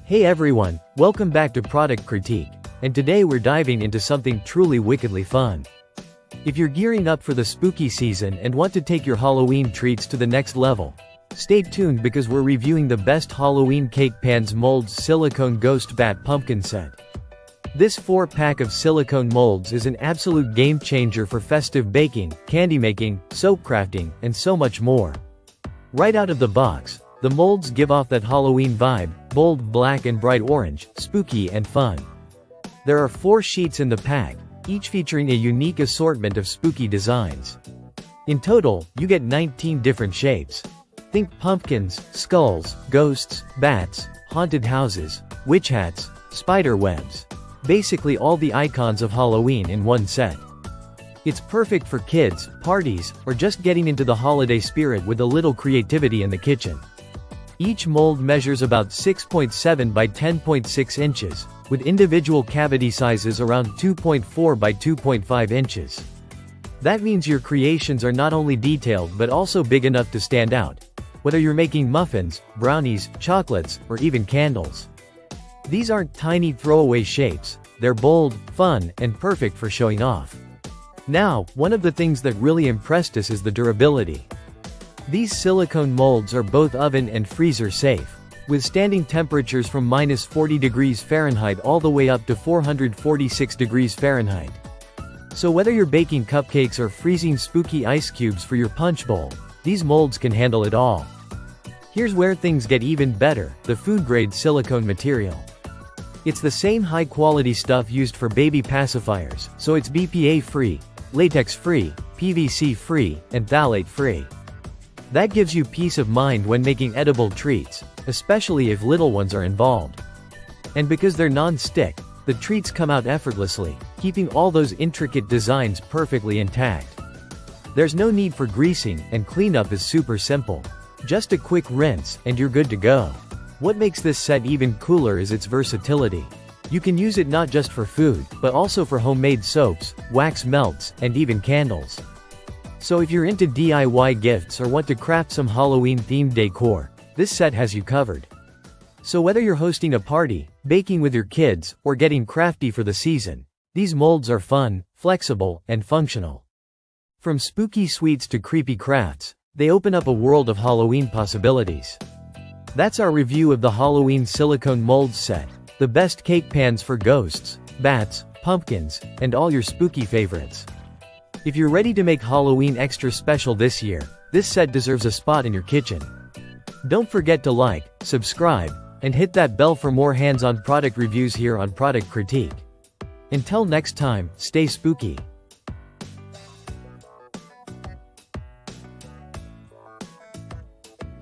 Hey everyone, welcome back to Product Critique, and today we're diving into something truly wickedly fun. If you're gearing up for the spooky season and want to take your Halloween treats to the next level, stay tuned because we're reviewing the best Halloween cake pans molds silicone ghost bat pumpkin set. This 4-pack of silicone molds is an absolute game changer for festive baking, candy making, soap crafting, and so much more. Right out of the box, the molds give off that Halloween vibe, bold black and bright orange, spooky and fun. There are 4 sheets in the pack, each featuring a unique assortment of spooky designs. In total, you get 19 different shapes. Think pumpkins, skulls, ghosts, bats, haunted houses, witch hats, spider webs. Basically all the icons of Halloween in one set. It's perfect for kids, parties, or just getting into the holiday spirit with a little creativity in the kitchen. Each mold measures about 6.7 by 10.6 inches, with individual cavity sizes around 2.4 by 2.5 inches. That means your creations are not only detailed but also big enough to stand out, whether you're making muffins, brownies, chocolates, or even candles. These aren't tiny throwaway shapes, they're bold, fun, and perfect for showing off. Now, one of the things that really impressed us is the durability. These silicone molds are both oven and freezer safe, withstanding temperatures from -40 degrees Fahrenheit all the way up to 446 degrees Fahrenheit. So whether you're baking cupcakes or freezing spooky ice cubes for your punch bowl, these molds can handle it all. Here's where things get even better, the food-grade silicone material. It's the same high-quality stuff used for baby pacifiers, so it's BPA-free, latex-free, PVC-free, and phthalate-free. That gives you peace of mind when making edible treats, especially if little ones are involved. And because they're non-stick, the treats come out effortlessly, keeping all those intricate designs perfectly intact. There's no need for greasing, and cleanup is super simple. Just a quick rinse, and you're good to go. What makes this set even cooler is its versatility. You can use it not just for food, but also for homemade soaps, wax melts, and even candles. So if you're into DIY gifts or want to craft some Halloween-themed decor, this set has you covered. So whether you're hosting a party, baking with your kids, or getting crafty for the season, these molds are fun, flexible, and functional. From spooky sweets to creepy crafts, they open up a world of Halloween possibilities. That's our review of the Halloween silicone molds set, the best cake pans for ghosts, bats, pumpkins, and all your spooky favorites. If you're ready to make Halloween extra special this year, this set deserves a spot in your kitchen. Don't forget to like, subscribe, and hit that bell for more hands-on product reviews here on Product Critique. Until next time, stay spooky.